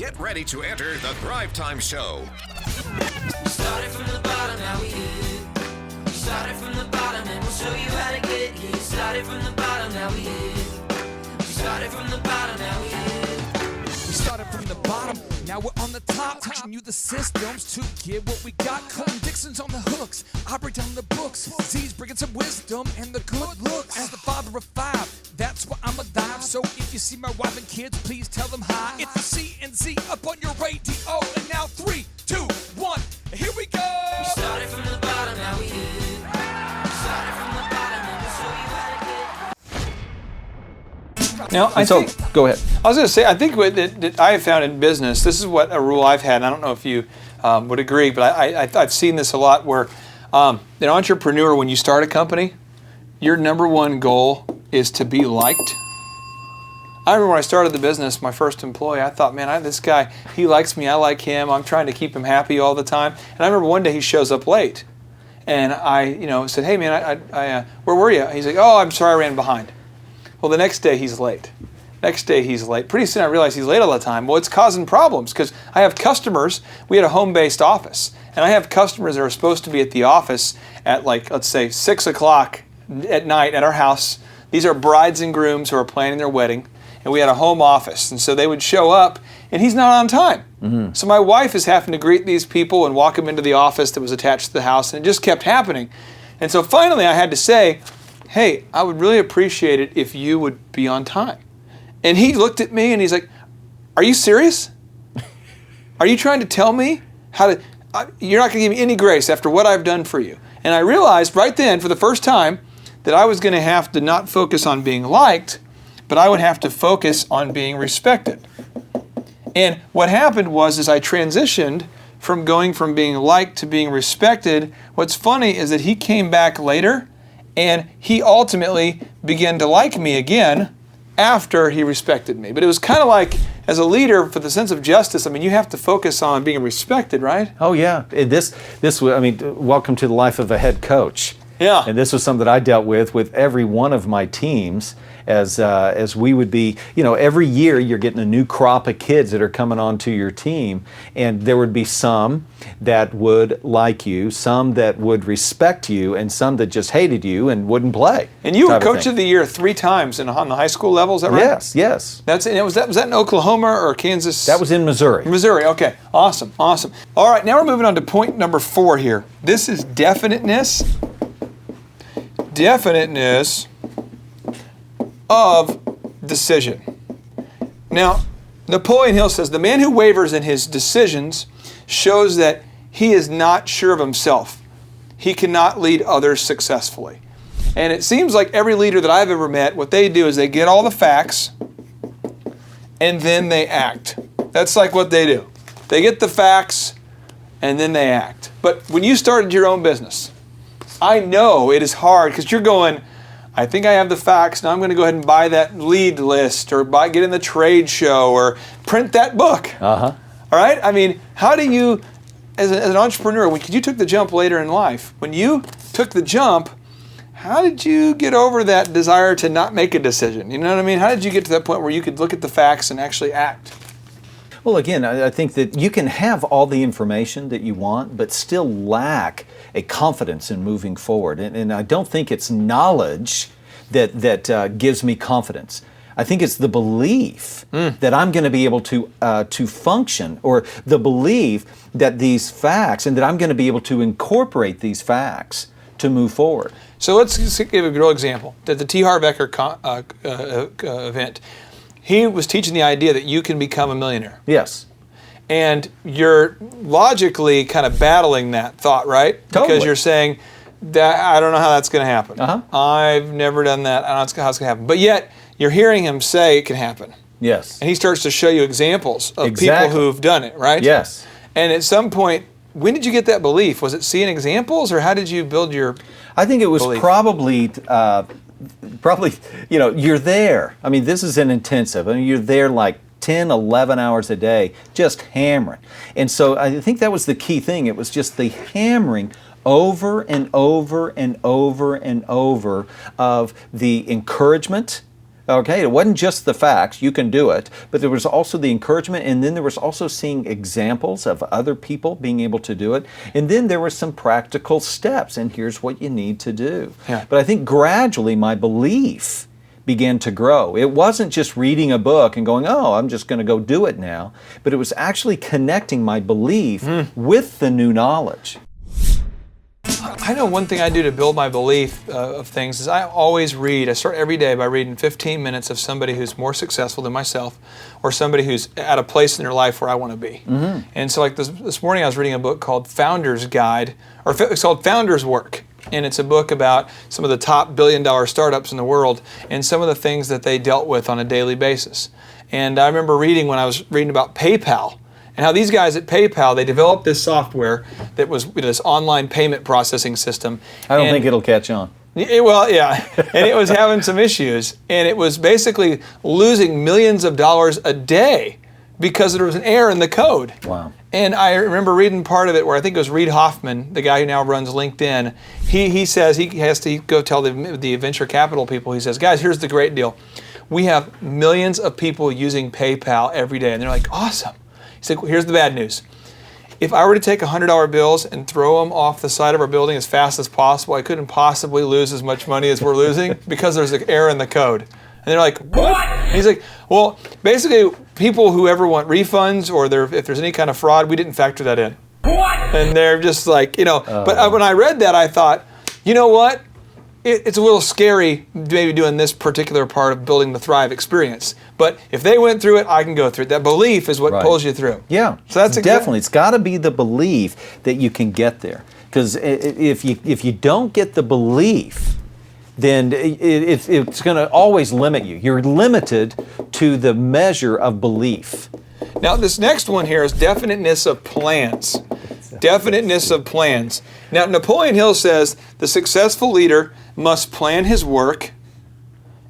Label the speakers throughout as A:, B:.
A: Get ready to enter the Thrivetime Show.
B: We started from the bottom, now we here. We started from the bottom and we'll show you how to get here. Started from the bottom, now we here. We started from the bottom, now we here.
C: We started from the bottom, now we're on the top. Teaching you the systems to get what we got. Colton Dixon's on the hooks, I break down the books. Z's bringing some wisdom and the good looks. As the father of five, that's why I'm alive. So if you see my wife and kids, please tell them hi. It's the C and Z up on your radio. And now 3, 2, 1, here we go.
B: We started from the bottom, now we here. We started from the bottom and we'll show you how to get.
D: Now, go ahead. I was going to say, I think what that I have found in business, this is what a rule I've had, and I don't know if you would agree, but I've seen this a lot where an entrepreneur, when you start a company, your number one goal is to be liked. I remember when I started the business, my first employee, I thought, man, this guy, he likes me, I like him, I'm trying to keep him happy all the time. And I remember one day he shows up late, and I said, hey man, where were you? He's like, oh, I'm sorry, I ran behind. Well, the next day he's late. Next day he's late. Pretty soon I realized he's late all the time. Well, it's causing problems because I have customers. We had a home-based office, and I have customers that are supposed to be at the office at, like, let's say 6 o'clock at night at our house. These are brides and grooms who are planning their wedding, and we had a home office, and so they would show up, and he's not on time. Mm-hmm. So my wife is having to greet these people and walk them into the office that was attached to the house, and it just kept happening. And so finally I had to say, hey, I would really appreciate it if you would be on time. And he looked at me and he's like, are you serious? Are you trying to tell me how to, you're not going to give me any grace after what I've done for you? And I realized right then, for the first time, that I was going to have to not focus on being liked, but I would have to focus on being respected. And what happened was, as I transitioned from going from being liked to being respected, what's funny is that he came back later and he ultimately began to like me again after he respected me. But it was kind of like, as a leader, for the sense of justice, I mean, you have to focus on being respected, right?
E: Oh yeah, welcome to the life of a head coach.
D: Yeah.
E: And this was something that I dealt with every one of my teams, as we would be, every year you're getting a new crop of kids that are coming onto your team, and there would be some that would like you, some that would respect you, and some that just hated you and wouldn't play.
D: And you were Coach of the Year 3 times on the high school level, is that right?
E: Yes.
D: Was that in Oklahoma or Kansas?
E: That was in Missouri.
D: Missouri, okay. Awesome. All right, now we're moving on to point number 4 here. This is definiteness of decision. Now, Napoleon Hill says, the man who wavers in his decisions shows that he is not sure of himself. He cannot lead others successfully. And it seems like every leader that I've ever met, what they do is they get all the facts and then they act. That's like what they do. They get the facts and then they act. But when you started your own business, I know it is hard because you're going, I think I have the facts, now I'm going to go ahead and buy that lead list or get in the trade show or print that book.
E: Uh-huh.
D: All right? I mean, how do you, as an entrepreneur, when you took the jump later in life, when you took the jump, how did you get over that desire to not make a decision? You know what I mean? How did you get to that point where you could look at the facts and actually act?
E: Well, again, I think that you can have all the information that you want, but still lack a confidence in moving forward. And I don't think it's knowledge that gives me confidence. I think it's the belief that I'm going to be able to function, or the belief that these facts, and that I'm going to be able to incorporate these facts to move forward.
D: So let's give a real example. At the T. Harv Eker event, he was teaching the idea that you can become a millionaire.
E: Yes.
D: And you're logically kind of battling that thought, right?
E: Totally.
D: Because you're saying, that I don't know how that's going to happen.
E: Uh-huh.
D: I've never done that. I don't know how it's going to happen. But yet, you're hearing him say it can happen.
E: Yes.
D: And he starts to show you examples of people who've done it, right?
E: Yes.
D: And at some point, when did you get that belief? Was it seeing examples, or how did you build your
E: I think it was
D: belief?
E: probably, you're there. I mean, this is an intensive. I mean, you're there like 10, 11 hours a day, just hammering. And so I think that was the key thing. It was just the hammering over and over and over and over of the encouragement Okay, it wasn't just the facts, you can do it, but there was also the encouragement, and then there was also seeing examples of other people being able to do it, and then there were some practical steps, and here's what you need to do.
D: Yeah.
E: But I think gradually my belief began to grow. It wasn't just reading a book and going, oh, I'm just going to go do it now, but it was actually connecting my belief with the new knowledge.
D: I know one thing I do to build my belief of things is I always read. I start every day by reading 15 minutes of somebody who's more successful than myself, or somebody who's at a place in their life where I want to be. And so like this morning I was reading a book called Founder's Guide, or it's called Founder's Work. And it's a book about some of the top billion-dollar startups in the world and some of the things that they dealt with on a daily basis. And I remember reading when I was reading about PayPal, and how these guys at PayPal, they developed this software that was this online payment processing system.
E: I don't think it'll catch on.
D: Well, yeah, and it was having some issues, and it was basically losing millions of dollars a day because there was an error in the code.
E: Wow.
D: And I remember reading part of it where I think it was Reid Hoffman, the guy who now runs LinkedIn. He says he has to go tell the venture capital people, he says, guys, here's the great deal. We have millions of people using PayPal every day, and they're like, awesome. He said, here's the bad news. If I were to take $100 bills and throw them off the side of our building as fast as possible, I couldn't possibly lose as much money as we're losing because there's an error in the code. And they're like, what? And he's like, well, basically, people who ever want refunds or if there's any kind of fraud, we didn't factor that in. What? And they're just like, but when I read that, I thought, you know what? It's a little scary maybe doing this particular part of building the Thrive experience. But if they went through it, I can go through it. That belief is what pulls you through.
E: Yeah,
D: so that's
E: definitely. It's got to be the belief that you can get there. Because if you don't get the belief, then it's going to always limit you. You're limited to the measure of belief.
D: Now, this next one here is definiteness of plans. Definiteness of plans. Now, Napoleon Hill says the successful leader must plan his work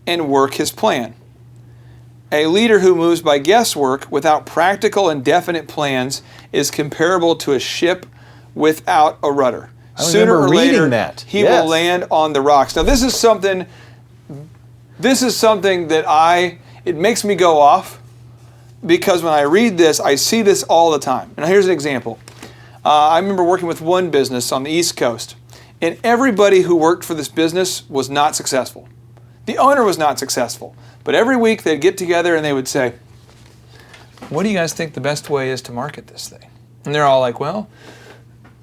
D: and work his plan. A leader who moves by guesswork without practical and definite plans is comparable to a ship without a rudder. Sooner or later, he will land on the rocks. Now, this is something that it makes me go off, because when I read this, I see this all the time. And here's an example. I remember working with one business on the East Coast, and everybody who worked for this business was not successful. The owner was not successful. But every week they'd get together and they would say, what do you guys think the best way is to market this thing? And they're all like, well,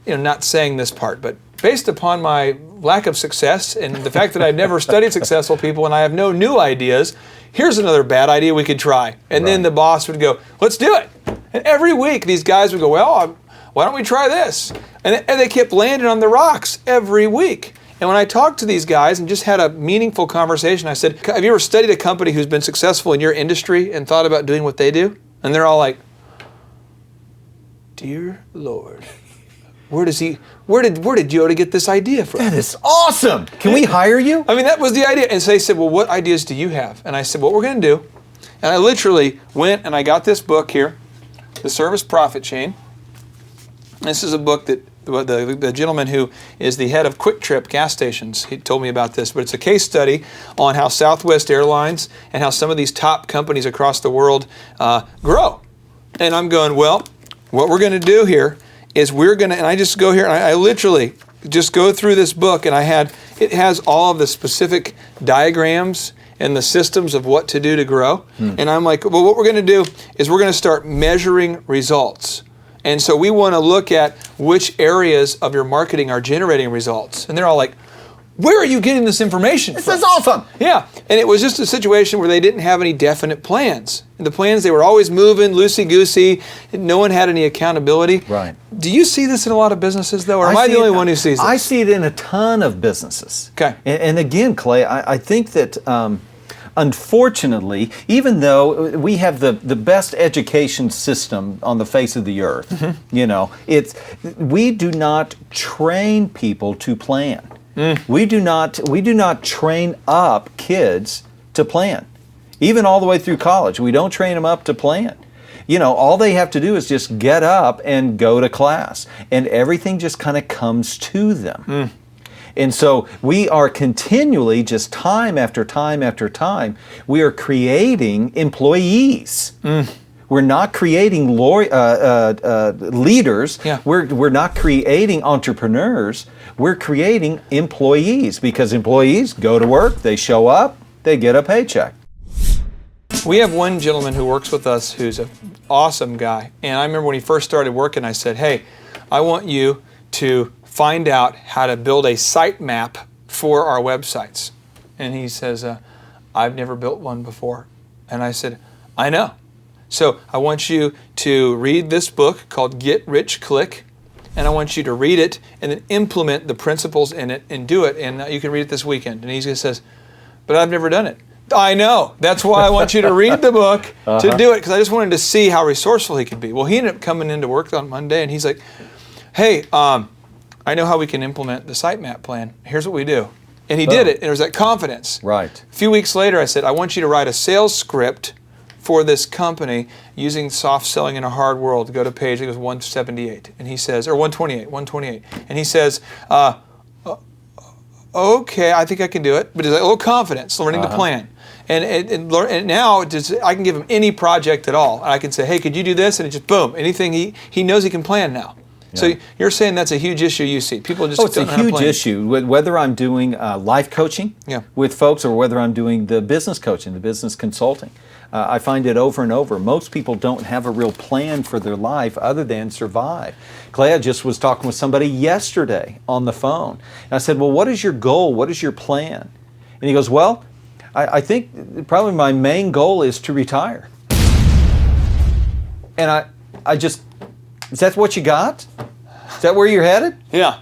D: not saying this part, but based upon my lack of success and the fact that I've never studied successful people and I have no new ideas, here's another bad idea we could try. And then the boss would go, let's do it. And every week these guys would go, well, why don't we try this? And they kept landing on the rocks every week. And when I talked to these guys and just had a meaningful conversation, I said, have you ever studied a company who's been successful in your industry and thought about doing what they do? And they're all like, dear Lord, where did Yoda get this idea from?
E: That is awesome. Can we hire you?
D: I mean, that was the idea. And so they said, well, what ideas do you have? And I said, what we're going to do. And I literally went and I got this book here, The Service Profit Chain. This is a book that the gentleman who is the head of Quick Trip gas stations, he told me about this, but it's a case study on how Southwest Airlines and how some of these top companies across the world grow. And I'm going, well, what we're going to do here is and I just go here and I literally just go through this book, and it has all of the specific diagrams and the systems of what to do to grow. And I'm like, well, what we're going to do is we're going to start measuring results. And so we want to look at which areas of your marketing are generating results. And they're all like, where are you getting this information from?
E: This is awesome.
D: Yeah. And it was just a situation where they didn't have any definite plans. And the plans, they were always moving, loosey-goosey. No one had any accountability.
E: Right.
D: Do you see this in a lot of businesses, though? Or am I the only one who sees it?
E: I see it in a ton of businesses.
D: Okay.
E: And again, Clay, I think that unfortunately, even though we have the best education system on the face of the earth, we do not train people to plan. We do not train up kids to plan. Even all the way through college, we don't train them up to plan. All they have to do is just get up and go to class, and everything just kind of comes to them. And so we are continually, just time after time after time, we are creating employees. We're not creating leaders.
D: Yeah.
E: We're not creating entrepreneurs. We're creating employees, because employees go to work, they show up, they get a paycheck.
D: We have one gentleman who works with us who's an awesome guy. And I remember when he first started working, I said, hey, I want you to find out how to build a site map for our websites. And he says, I've never built one before. And I said, I know. So I want you to read this book called Get Rich Click, and I want you to read it and then implement the principles in it and do it. And you can read it this weekend. And he says, but I've never done it. I know. That's why I want you to read the book to do it, because I just wanted to see how resourceful he could be. Well, he ended up coming into work on Monday, and he's like, hey, I know how we can implement the sitemap plan. Here's what we do. And he did it, and there was that confidence.
E: Right.
D: A few weeks later, I said, I want you to write a sales script for this company using soft selling in a hard world. Go to page, it goes 178, and he says, or 128, and he says, okay, I think I can do it, but it's a little confidence, learning the plan. And now I can give him any project at all. And I can say, hey, could you do this? And it just, boom, anything, he knows he can plan now. Yeah. So you're saying that's a huge issue you see. People just
E: it's
D: don't know how to plan.
E: It's a huge issue. Whether I'm doing life coaching with folks, or whether I'm doing the business coaching, the business consulting. I find it over and over. Most people don't have a real plan for their life other than survive. Clay, I just was talking with somebody yesterday on the phone. And I said, well, what is your goal? What is your plan? And he goes, well, I think probably my main goal is to retire. And I just, is that what you got? Is that where you're headed?
D: Yeah.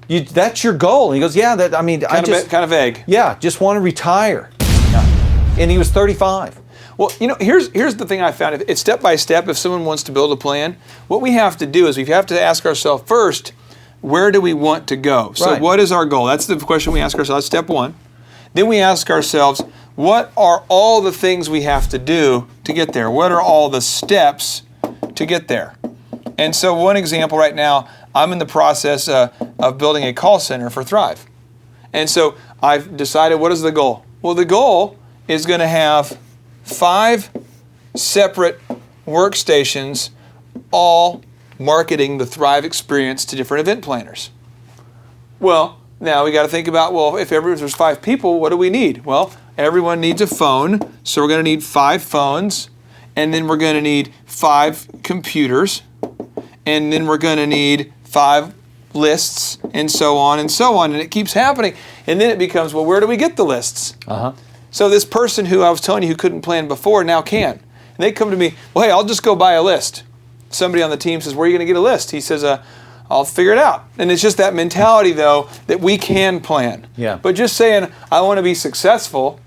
E: That's your goal. And he goes, yeah,
D: kind of vague.
E: Yeah, just want to retire. Yeah. And he was 35.
D: Well, here's the thing I found. It's step by step. If someone wants to build a plan, what we have to do is we have to ask ourselves first, where do we want to go? So what is our goal? That's the question we ask ourselves. Step one. Then we ask ourselves, what are all the things we have to do to get there? What are all the steps to get there? And so one example right now, I'm in the process of building a call center for Thrive. And so I've decided, what is the goal? Well, the goal is going to have 5 separate workstations, all marketing the Thrive experience to different event planners. Well, now we got to think about, well, if there's 5 people, what do we need? Well, everyone needs a phone, so we're going to need 5 phones, and then we're going to need 5 computers, and then we're going to need 5 lists, and so on and so on, and it keeps happening. And then it becomes, well, where do we get the lists? So this person who I was telling you who couldn't plan before now can. And they come to me, well, hey, I'll just go buy a list. Somebody on the team says, where are you going to get a list? He says, I'll figure it out. And it's just that mentality, though, that we can plan.
E: Yeah.
D: But just saying, I want to be successful,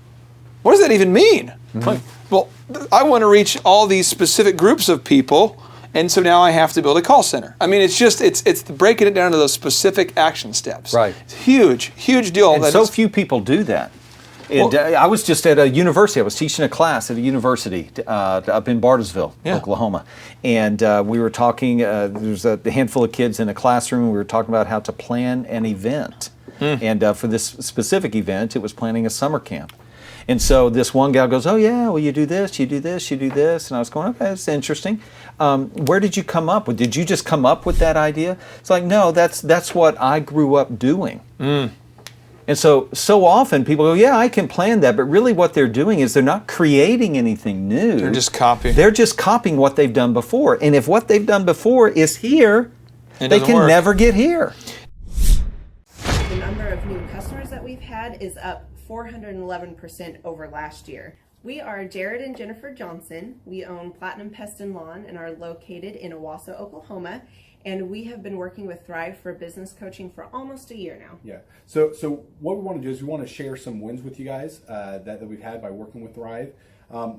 D: what does that even mean? Like, well, I want to reach all these specific groups of people, and so now I have to build a call center. I mean, it's breaking it down to those specific action steps.
E: Right.
D: It's huge deal.
E: And so few people do that. And I was just at a university. I was teaching a class at a university up in Bartlesville, Oklahoma. And we were talking, there was a handful of kids in a classroom. We were talking about how to plan an event. And for this specific event, it was planning a summer camp. And so this one gal goes, oh yeah, well you do this, you do this, you do this. And I was going, okay, that's interesting. Where did you come up with? Did you just come up with that idea? It's like, no, that's what I grew up doing. And so often people go, yeah, I can plan that, but really what they're doing is they're not creating anything new.
D: They're just copying.
E: They're just copying what they've done before. And if what they've done before is here, they can never get here.
F: The number of new customers that we've had is up 411% over last year. We are Jared and Jennifer Johnson. We own Platinum Pest and Lawn and are located in Owasso, Oklahoma. And we have been working with Thrive for business coaching for almost a year now.
G: Yeah. So what we want to do is we want to share some wins with you guys that we've had by working with Thrive.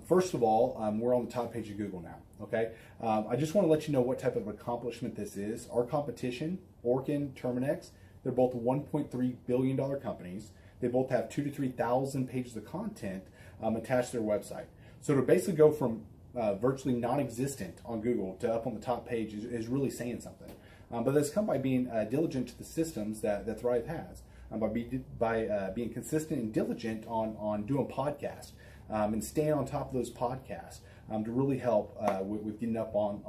G: First of all, we're on the top page of Google now. Okay. I just want to let you know what type of accomplishment this is. Our competition, Orkin, Terminex, they're both $1.3 billion companies. They both have 2,000 to 3,000 pages of content attached to their website. So to basically go from virtually non-existent on Google to up on the top page is really saying something. But that's come by being diligent to the systems that Thrive has. by being consistent and diligent on doing podcasts and staying on top of those podcasts to really help with getting up on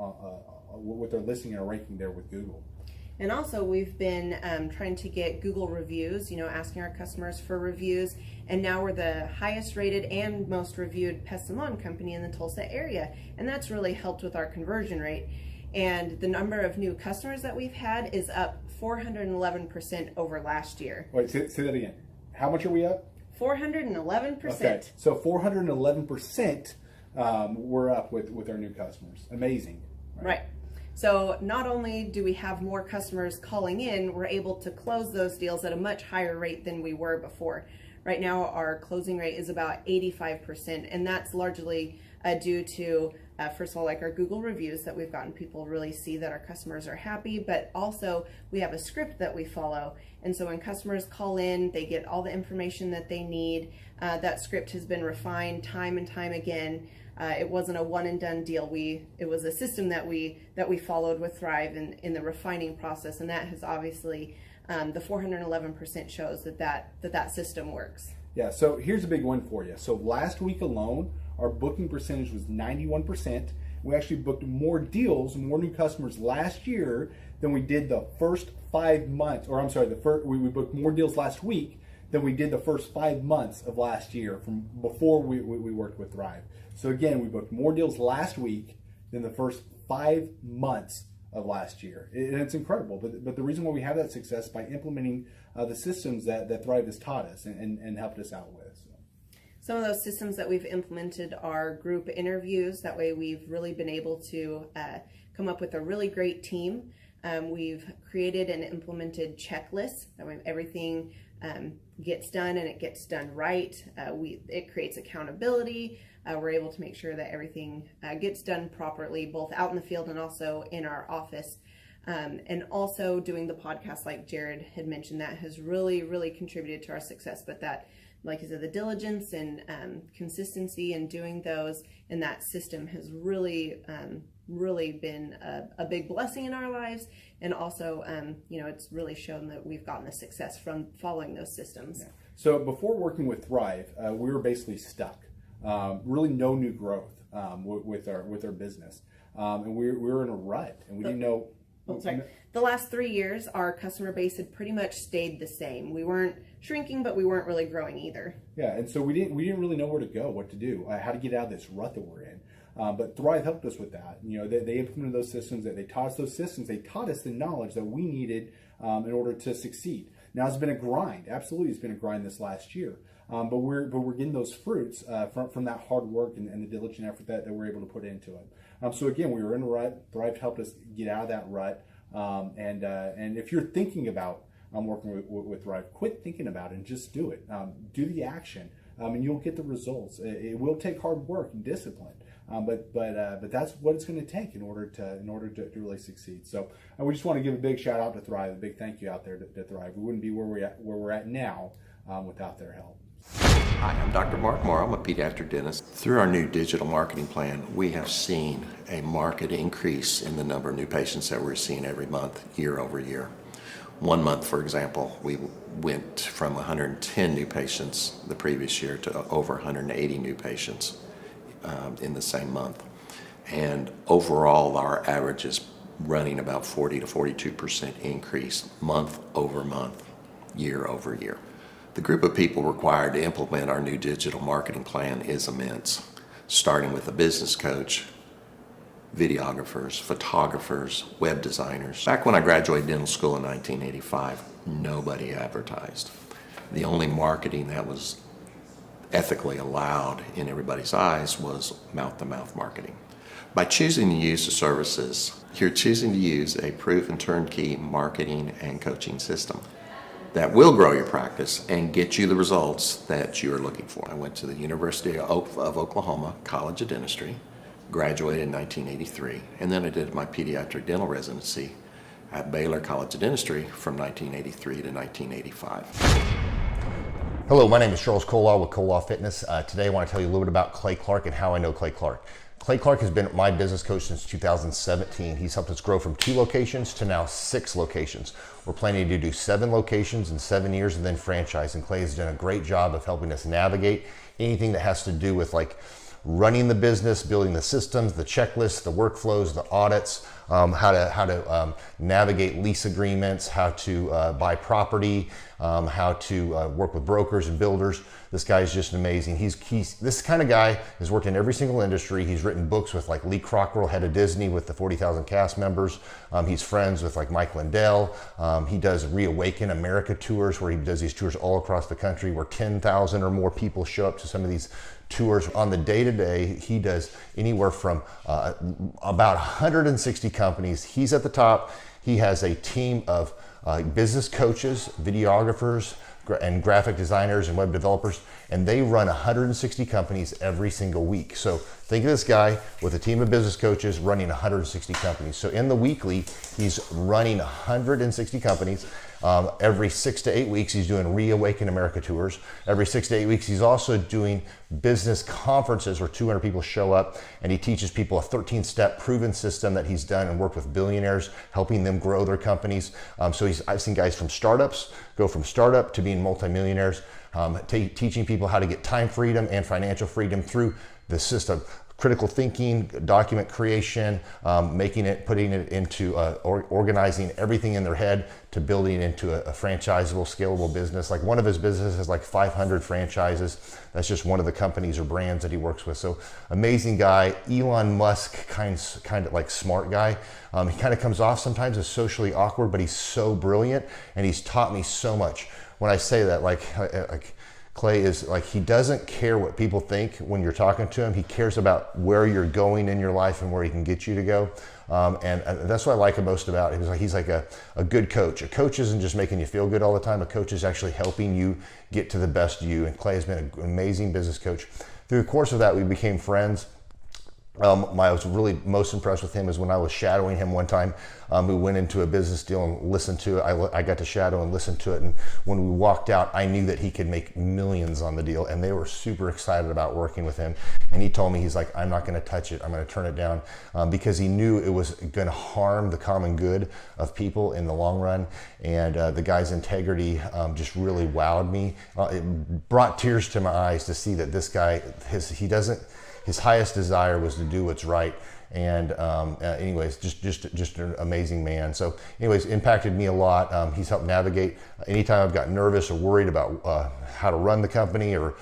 G: with their listening and ranking there with Google.
F: And also, we've been trying to get Google reviews, asking our customers for reviews. And now we're the highest rated and most reviewed pest and lawn company in the Tulsa area. And that's really helped with our conversion rate. And the number of new customers that we've had is up 411% over last year.
G: Wait, say that again. How much are we up?
F: 411%.
G: Okay, so 411% we're up with our new customers. Amazing.
F: Right. So not only do we have more customers calling in, we're able to close those deals at a much higher rate than we were before. Right now, our closing rate is about 85%, and that's largely due to, first of all, like our Google reviews that we've gotten people really see that our customers are happy, but also we have a script that we follow. And so when customers call in, they get all the information that they need. That script has been refined time and time again. It wasn't a one and done deal. It was a system that we followed with Thrive in the refining process, and that has obviously the 411% shows that system works.
G: Yeah. So here's a big one for you. So last week alone, our booking percentage was 91%. We actually booked more deals, more new customers last year than we did the first 5 months. Or I'm sorry, we booked more deals last week than we did the first 5 months of last year from before we worked with Thrive. So again, we booked more deals last week than the first 5 months of last year. And it's incredible. But the reason why we have that success is by implementing the systems that Thrive has taught us and helped us out with. So.
F: Some of those systems that we've implemented are group interviews. That way we've really been able to come up with a really great team. We've created and implemented checklists. That way everything gets done and it gets done right. It creates accountability. We're able to make sure that everything gets done properly, both out in the field and also in our office. And also doing the podcast, like Jared had mentioned, that has really, really contributed to our success. But that, like I said, the diligence and consistency in doing those and that system has really, really been a big blessing in our lives. And also, it's really shown that we've gotten the success from following those systems.
G: Yeah. So before working with Thrive, we were basically stuck. Really no new growth with our business. And we were in a rut and we didn't know.
F: The last 3 years, our customer base had pretty much stayed the same. We weren't shrinking, but we weren't really growing either.
G: Yeah, and so we didn't really know where to go, what to do, how to get out of this rut that we're in. But Thrive helped us with that. They implemented those systems. That they taught us those systems. They taught us the knowledge that we needed in order to succeed. Now it's been a grind. Absolutely, it's been a grind this last year. But we're getting those fruits from that hard work and the diligent effort that we're able to put into it. So again, we were in a rut. Thrive helped us get out of that rut. And if you're thinking about working with Thrive, quit thinking about it and just do it. Do the action, and you'll get the results. It will take hard work and discipline, but that's what it's going to take in order to really succeed. So we just want to give a big shout out to Thrive, a big thank you out there to Thrive. We wouldn't be where we're at now without their help.
H: Hi, I'm Dr. Mark Moore. I'm a pediatric dentist. Through our new digital marketing plan, we have seen a marked increase in the number of new patients that we're seeing every month, year over year. 1 month, for example, we went from 110 new patients the previous year to over 180 new patients in the same month. And overall, our average is running about 40 to 42% increase month over month, year over year. The group of people required to implement our new digital marketing plan is immense, starting with a business coach, videographers, photographers, web designers. Back when I graduated dental school in 1985, nobody advertised. The only marketing that was ethically allowed in everybody's eyes was mouth-to-mouth marketing. By choosing to use the services, you're choosing to use a proven turnkey marketing and coaching system that will grow your practice and get you the results that you're looking for. I went to the University of Oklahoma College of Dentistry, graduated in 1983, and then I did my pediatric dental residency at Baylor College of Dentistry from 1983 to 1985.
I: Hello, my name is Charles Kolaw with Kolaw Fitness. Today I want to tell you a little bit about Clay Clark and how I know Clay Clark. Clay Clark has been my business coach since 2017. He's helped us grow from 2 locations to now 6 locations. We're planning to do 7 locations in 7 years and then franchise. And Clay has done a great job of helping us navigate anything that has to do with like running the business, building the systems, the checklists, the workflows, the audits, how to navigate lease agreements, how to buy property, how to work with brokers and builders. This guy is just amazing. He's this kind of guy has worked in every single industry. He's written books with like Lee Cockrell, head of Disney, with the 40,000 cast members. He's friends with like Mike Lindell. He does Reawaken America tours, where he does these tours all across the country, where 10,000 or more people show up to some of these tours. On the day-to-day, he does anywhere from about 160 companies. He's at the top. He has a team of business coaches, videographers, and graphic designers and web developers, and they run 160 companies every single week. So think of this guy with a team of business coaches running 160 companies. So in the weekly, he's running 160 companies. Every 6 to 8 weeks, he's doing Reawaken America tours. Every 6 to 8 weeks, he's also doing business conferences where 200 people show up, and he teaches people a 13-step proven system that he's done and worked with billionaires, helping them grow their companies. So I've seen guys from startups go from startup to being multimillionaires, teaching people how to get time freedom and financial freedom through the system. Critical thinking, document creation, putting it into organizing everything in their head to building it into a franchisable, scalable business. Like one of his businesses has like 500 franchises. That's just one of the companies or brands that he works with. So amazing guy. Elon Musk kind of like smart guy. He kind of comes off sometimes as socially awkward, but he's so brilliant, and he's taught me so much. When I say that, like Clay is like, he doesn't care what people think when you're talking to him. He cares about where you're going in your life and where he can get you to go. And that's what I like him most about him. He's like a good coach. A coach isn't just making you feel good all the time. A coach is actually helping you get to the best you. And Clay has been an amazing business coach. Through the course of that, we became friends. I was really most impressed with him is when I was shadowing him one time. We went into a business deal and listened to it. I got to shadow and listen to it. And when we walked out, I knew that he could make millions on the deal. And they were super excited about working with him. And he told me, he's like, I'm not going to touch it. I'm going to turn it down, because he knew it was going to harm the common good of people in the long run. And the guy's integrity just really wowed me. It brought tears to my eyes to see that this guy, his highest desire was to do what's right. And anyways, just an amazing man. So anyways, impacted me a lot. He's helped navigate anytime I've got nervous or worried about how to run the company, or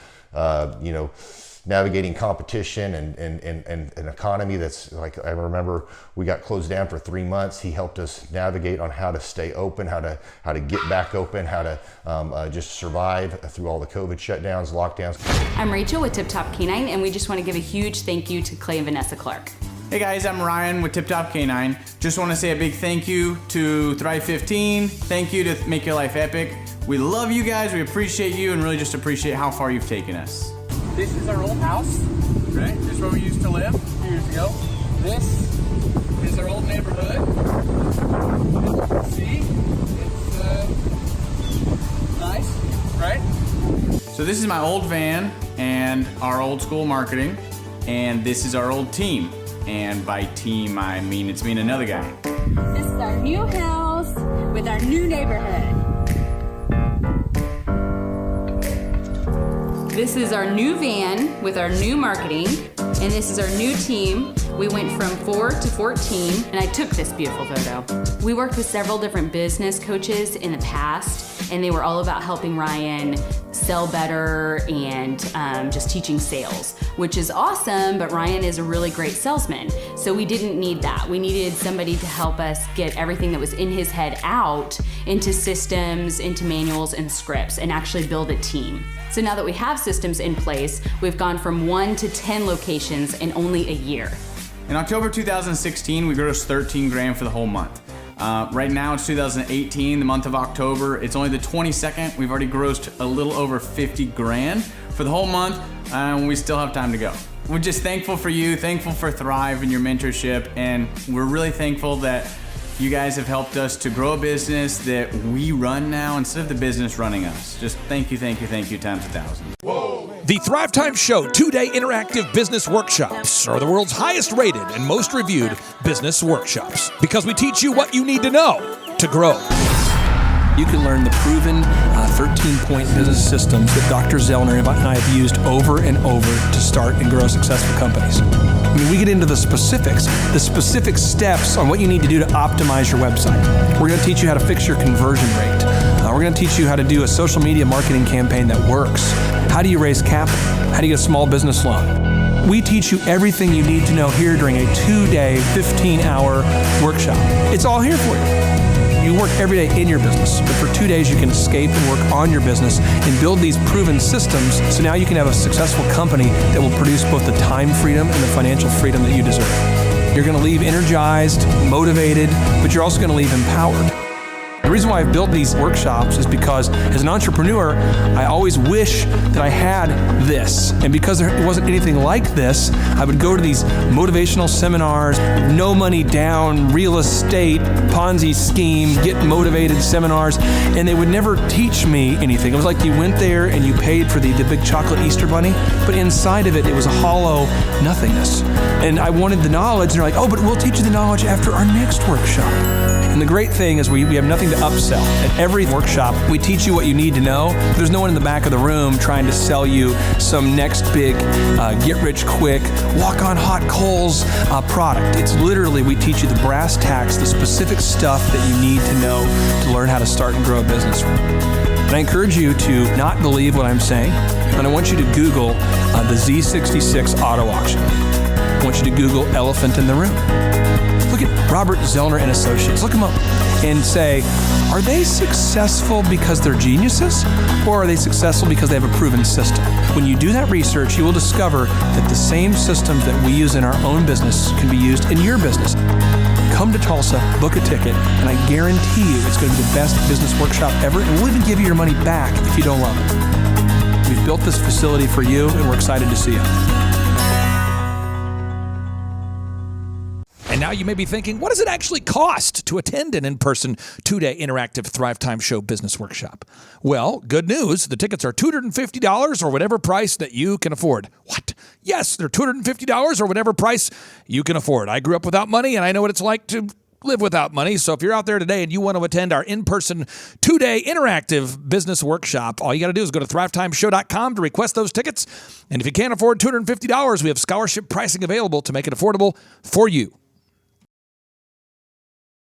I: navigating competition and an economy that's like, I remember we got closed down for 3 months. He helped us navigate on how to stay open, how to get back open, how to just survive through all the COVID shutdowns, lockdowns.
J: I'm Rachel with Tip Top Canine, and we just want to give a huge thank you to Clay and Vanessa Clark.
K: Hey guys, I'm Ryan with Tip Top Canine. Just want to say a big thank you to Thrive 15. Thank you to Make Your Life Epic. We love you guys, we appreciate you, and really just appreciate how far you've taken us. This is our old house, right? This is where we used to live a few years ago. This is our old neighborhood. As you can see, it's nice, right? So this is my old van and our old school marketing, and this is our old team. And by team, I mean it's me and another guy.
J: This is our new house with our new neighborhood. This is our new van with our new marketing, and this is our new team. We went from 4 to 14, and I took this beautiful photo. We worked with several different business coaches in the past, and they were all about helping Ryan sell better and just teaching sales, which is awesome, but Ryan is a really great salesman. So we didn't need that. We needed somebody to help us get everything that was in his head out into systems, into manuals and scripts, and actually build a team. So now that we have systems in place, we've gone from 1 to 10 locations in only a year.
K: In October 2016, we grossed 13 grand for the whole month. Right now it's 2018, the month of October. It's only the 22nd. We've already grossed a little over 50 grand for the whole month, and we still have time to go. We're just thankful for you, thankful for Thrive and your mentorship, and we're really thankful that you guys have helped us to grow a business that we run now instead of the business running us. Just thank you times 1,000.
A: Whoa!
C: The Thrivetime Show 2-day interactive business workshops are the world's highest rated and most reviewed business workshops because we teach you what you need to know to grow.
L: You can learn the proven 13-point business systems that Dr. Zellner and I have used over and over to start and grow successful companies. I mean, we get into the specific steps on what you need to do to optimize your website. We're going to teach you how to fix your conversion rate. We're going to teach you how to do a social media marketing campaign that works. How do you raise capital? How do you get a small business loan? We teach you everything you need to know here during a 2-day, 15-hour workshop. It's all here for you. You work every day in your business, but for 2 days you can escape and work on your business and build these proven systems so now you can have a successful company that will produce both the time freedom and the financial freedom that you deserve. You're going to leave energized, motivated, but you're also going to leave empowered. The reason why I've built these workshops is because as an entrepreneur, I always wish that I had this. And because there wasn't anything like this, I would go to these motivational seminars, no money down, real estate, Ponzi scheme, get motivated seminars, and they would never teach me anything. It was like you went there and you paid for the big chocolate Easter bunny, but inside of it, it was a hollow nothingness. And I wanted the knowledge, and they're like, oh, but we'll teach you the knowledge after our next workshop. And the great thing is we have nothing to upsell. At every workshop, we teach you what you need to know. There's no one in the back of the room trying to sell you some next big get-rich-quick, walk-on-hot coals product. It's literally, we teach you the brass tacks, the specific stuff that you need to know to learn how to start and grow a business. And I encourage you to not believe what I'm saying, and I want you to Google the Z66 auto auction. I want you to Google elephant in the room. Look at Robert Zellner and Associates. Look them up and say, are they successful because they're geniuses, or are they successful because they have a proven system? When you do that research, you will discover that the same systems that we use in our own business can be used in your business. Come to Tulsa, book a ticket, and I guarantee you it's going to be the best business workshop ever, and we'll even give you your money back if you don't love it. We've built this facility for you, and we're excited to see you.
C: And now you may be thinking, what does it actually cost to attend an in-person 2-day interactive Thrivetime Show business workshop? Well, good news. The tickets are $250 or whatever price that you can afford. What? Yes, they're $250 or whatever price you can afford. I grew up without money, and I know what it's like to live without money. So if you're out there today and you want to attend our in-person 2-day interactive business workshop, all you got to do is go to thrivetimeshow.com to request those tickets. And if you can't afford $250, we have scholarship pricing available to make it affordable for you.